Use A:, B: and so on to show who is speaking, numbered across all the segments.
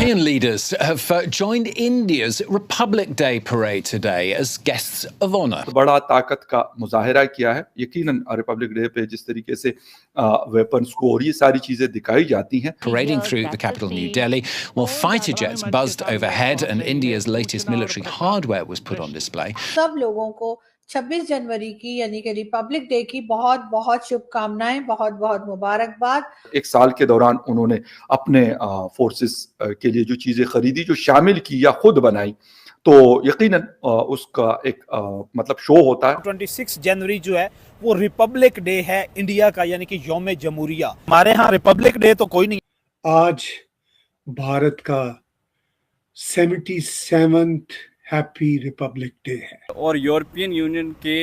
A: European leaders have joined India's Republic Day parade today as guests of honour.
B: बड़ा ताकत का मुजाहिरा किया है. यकीनन रिपब्लिक डे पे जिस तरीके से वेपन्स को और ये सारी चीजें दिखाई जाती हैं.
A: Parading through the capital New Delhi, while fighter jets buzzed overhead and India's latest military hardware was put on display.
C: सब लोगों को 26 जनवरी की यानी कि रिपब्लिक डे की बहुत बहुत शुभकामनाएं, बहुत बहुत मुबारकबाद.
B: एक साल के दौरान उन्होंने अपने फोर्सेस के लिए जो चीजें खरीदी, जो शामिल की या खुद बनाई, तो यकीनन उसका एक मतलब शो होता है.
D: 26 जनवरी जो है वो रिपब्लिक डे है इंडिया का, यानी कि यौम जमहूरिया. हमारे यहाँ रिपब्लिक डे तो कोई नहीं.
E: आज भारत का 77th हैप्पी रिपब्लिक डे है
F: और यूरोपियन यूनियन के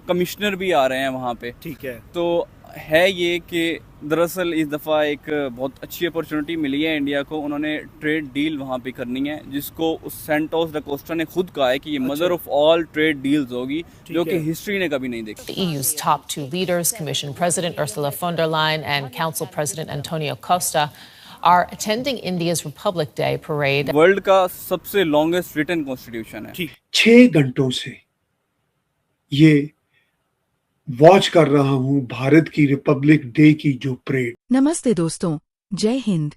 F: कमिश्नर भी आ रहे हैं वहाँ पे.
D: ठीक है,
F: तो है ये कि दरअसल इस दफ़ा एक बहुत अच्छी अपॉर्चुनिटी मिली है इंडिया को. उन्होंने ट्रेड डील वहाँ पे करनी है, जिसको उस सैंटोस दा कोस्टा ने खुद कहा है कि ये mother of all trade deals होगी, जो कि हिस्ट्री ने कभी नहीं देखी.
G: The EU's top two leaders, Commission President Ursula von der Leyen and Council President Antonio Costa, are attending India's Republic Day parade.
F: World का सबसे लॉन्गेस्ट रिटन कॉन्स्टिट्यूशन है.
E: 6 घंटों से ये वॉच कर रहा हूं भारत की रिपब्लिक डे की जो परेड.
H: नमस्ते दोस्तों, जय हिंद.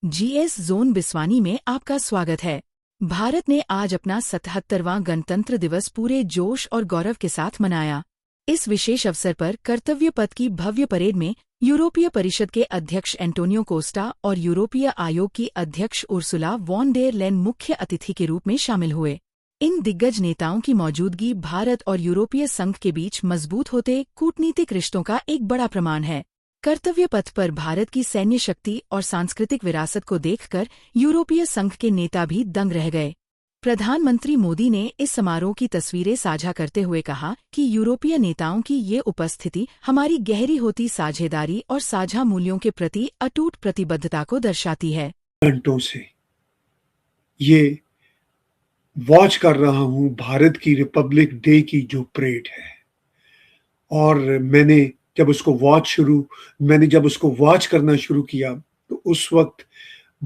H: जीएस जोन बिस्वानी में आपका स्वागत है. भारत ने आज अपना 77वां गणतंत्र दिवस पूरे जोश और गौरव के साथ मनाया. इस विशेष अवसर पर कर्तव्य पथ की भव्य परेड में यूरोपीय परिषद के अध्यक्ष एंटोनियो कोस्टा और यूरोपीय आयोग की अध्यक्ष उर्सुला वॉन डेर लेन मुख्य अतिथि के रूप में शामिल हुए. इन दिग्गज नेताओं की मौजूदगी भारत और यूरोपीय संघ के बीच मजबूत होते कूटनीतिक रिश्तों का एक बड़ा प्रमाण है. कर्तव्य पथ पर भारत की सैन्य शक्ति और सांस्कृतिक विरासत को देखकर यूरोपीय संघ के नेता भी दंग रह गए. प्रधानमंत्री मोदी ने इस समारोह की तस्वीरें साझा करते हुए कहा कि यूरोपीय नेताओं की ये उपस्थिति हमारी गहरी होती साझेदारी और साझा मूल्यों के प्रति अटूट प्रतिबद्धता को दर्शाती है.
E: घंटों से ये वॉच कर रहा हूं भारत की रिपब्लिक डे की जो परेड है, और मैंने जब उसको वॉच करना शुरू किया तो उस वक्त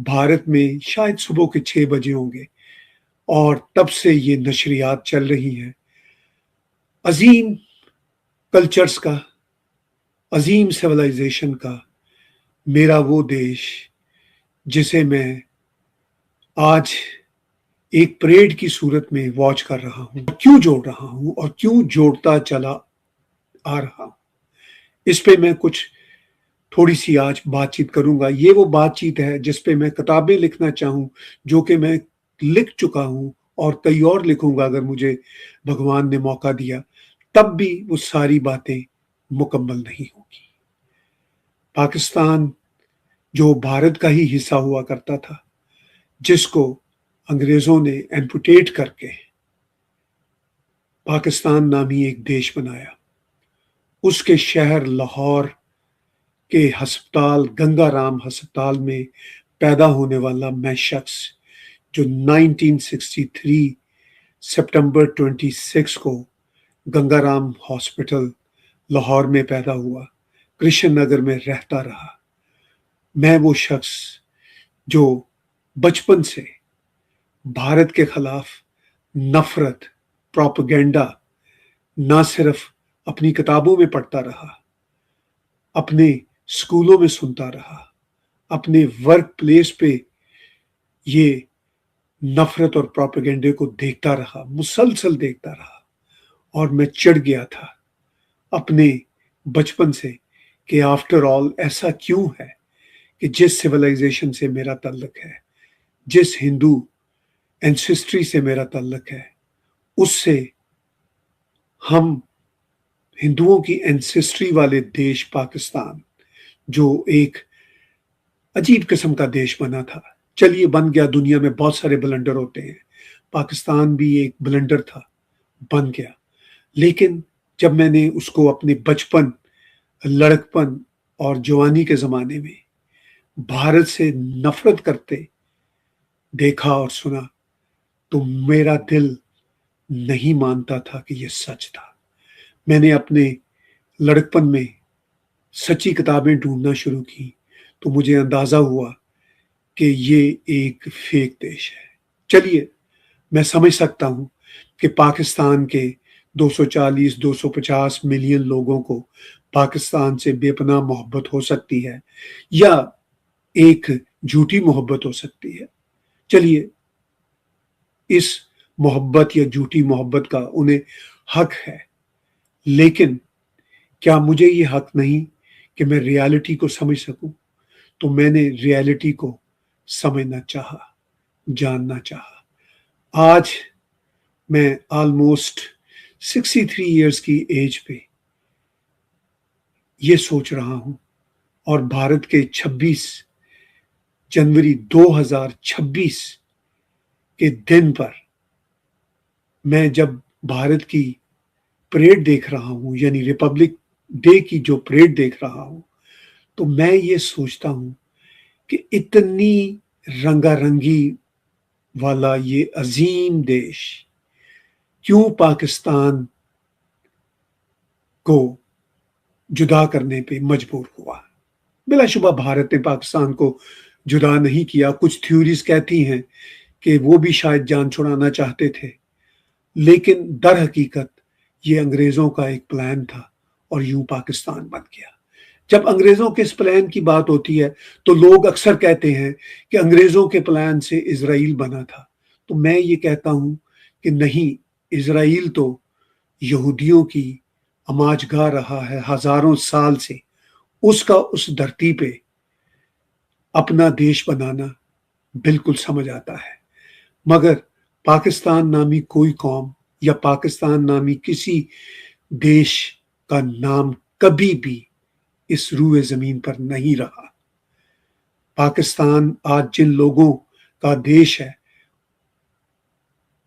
E: भारत में शायद सुबह के 6 बजे होंगे, और तब से ये नशरियात चल रही हैं. अजीम कल्चर्स का, अजीम सिविलाइजेशन का मेरा वो देश, जिसे मैं आज एक परेड की सूरत में वॉच कर रहा हूं. क्यों जोड़ रहा हूं और क्यों जोड़ता चला आ रहा हूं, इस पे मैं कुछ थोड़ी सी आज बातचीत करूंगा. ये वो बातचीत है जिस पे मैं किताबें लिखना चाहूं, जो कि मैं लिख चुका हूं और कई और लिखूंगा अगर मुझे भगवान ने मौका दिया. तब भी वो सारी बातें मुकम्मल नहीं होगी. पाकिस्तान जो भारत का ही हिस्सा हुआ करता था, जिसको अंग्रेजों ने एम्पुटेट करके पाकिस्तान नामी एक देश बनाया, उसके शहर लाहौर के अस्पताल गंगाराम अस्पताल में पैदा होने वाला मैं शख्स, जो 1963 सितंबर 26 को गंगाराम हॉस्पिटल लाहौर में पैदा हुआ, कृष्ण नगर में रहता रहा. मैं वो शख्स जो बचपन से भारत के खिलाफ नफरत, प्रोपेगेंडा ना सिर्फ अपनी किताबों में पढ़ता रहा, अपने स्कूलों में सुनता रहा, अपने वर्क प्लेस पे ये नफरत और प्रोपेगेंडे को देखता रहा, मुसलसल देखता रहा. और मैं चिढ़ गया था अपने बचपन से कि आफ्टर ऑल ऐसा क्यों है कि जिस सिविलाइजेशन से मेरा ताल्लुक है, जिस हिंदू एंसेस्ट्री से मेरा ताल्लुक है, उससे हम हिंदुओं की एंसेस्ट्री वाले देश पाकिस्तान, जो एक अजीब किस्म का देश बना था, चलिए बन गया. दुनिया में बहुत सारे ब्लंडर होते हैं, पाकिस्तान भी एक ब्लंडर था, बन गया. लेकिन जब मैंने उसको अपने बचपन, लड़कपन और जवानी के ज़माने में भारत से नफरत करते देखा और सुना, तो मेरा दिल नहीं मानता था कि यह सच था. मैंने अपने लड़कपन में सच्ची किताबें ढूंढना शुरू की तो मुझे अंदाज़ा हुआ کہ یہ ایک فیک دیش ہے. چلیے میں سمجھ سکتا ہوں کہ پاکستان کے 240-250 ملین لوگوں کو پاکستان سے بے پناہ محبت ہو سکتی ہے یا ایک جھوٹی محبت ہو سکتی ہے. چلیے اس محبت یا جھوٹی محبت کا انہیں حق ہے، لیکن کیا مجھے یہ حق نہیں کہ میں ریالٹی کو سمجھ سکوں؟ تو میں نے ریالٹی کو سمجھنا چاہا، جاننا چاہا. آج میں آلموسٹ 63 ایئرز کی ایج پہ یہ سوچ رہا ہوں، اور بھارت کے 26 جنوری 2026 کے دن پر میں جب بھارت کی پریڈ دیکھ رہا ہوں، یعنی ریپبلک ڈے کی جو پریڈ دیکھ رہا ہوں، تو میں یہ سوچتا ہوں کہ اتنی رنگا رنگی والا یہ عظیم دیش کیوں پاکستان کو جدا کرنے پہ مجبور ہوا. بلا شبہ بھارت نے پاکستان کو جدا نہیں کیا. کچھ تھیوریز کہتی ہیں کہ وہ بھی شاید جان چھڑانا چاہتے تھے، لیکن در حقیقت یہ انگریزوں کا ایک پلان تھا اور یوں پاکستان بن گیا. جب انگریزوں کے اس پلان کی بات ہوتی ہے تو لوگ اکثر کہتے ہیں کہ انگریزوں کے پلان سے اسرائیل بنا تھا. تو میں یہ کہتا ہوں کہ نہیں، اسرائیل تو یہودیوں کی اماج گاہ رہا ہے ہزاروں سال سے. اس کا اس دھرتی پہ اپنا دیش بنانا بالکل سمجھ آتا ہے، مگر پاکستان نامی کوئی قوم یا پاکستان نامی کسی دیش کا نام کبھی بھی اس روئے زمین پر نہیں رہا. پاکستان آج جن لوگوں کا دیش ہے،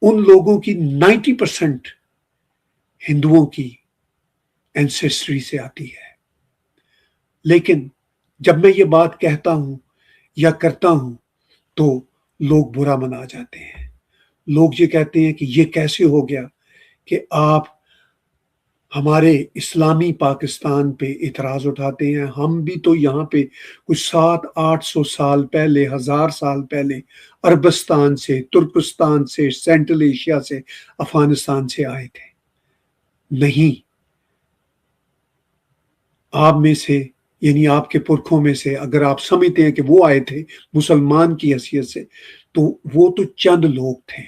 E: ان لوگوں کی 90% ہندوؤں کی اینسیسٹری سے آتی ہے. لیکن جب میں یہ بات کہتا ہوں یا کرتا ہوں تو لوگ برا منا جاتے ہیں. لوگ یہ کہتے ہیں کہ یہ کیسے ہو گیا کہ آپ ہمارے اسلامی پاکستان پہ اعتراض اٹھاتے ہیں. ہم بھی تو یہاں پہ کچھ 700-800 سال پہلے، 1000 سال پہلے عربستان سے، ترکستان سے، سینٹرل ایشیا سے، افغانستان سے آئے تھے. نہیں، آپ میں سے یعنی آپ کے پرکھوں میں سے اگر آپ سمجھتے ہیں کہ وہ آئے تھے مسلمان کی حیثیت سے، تو وہ تو چند لوگ تھے.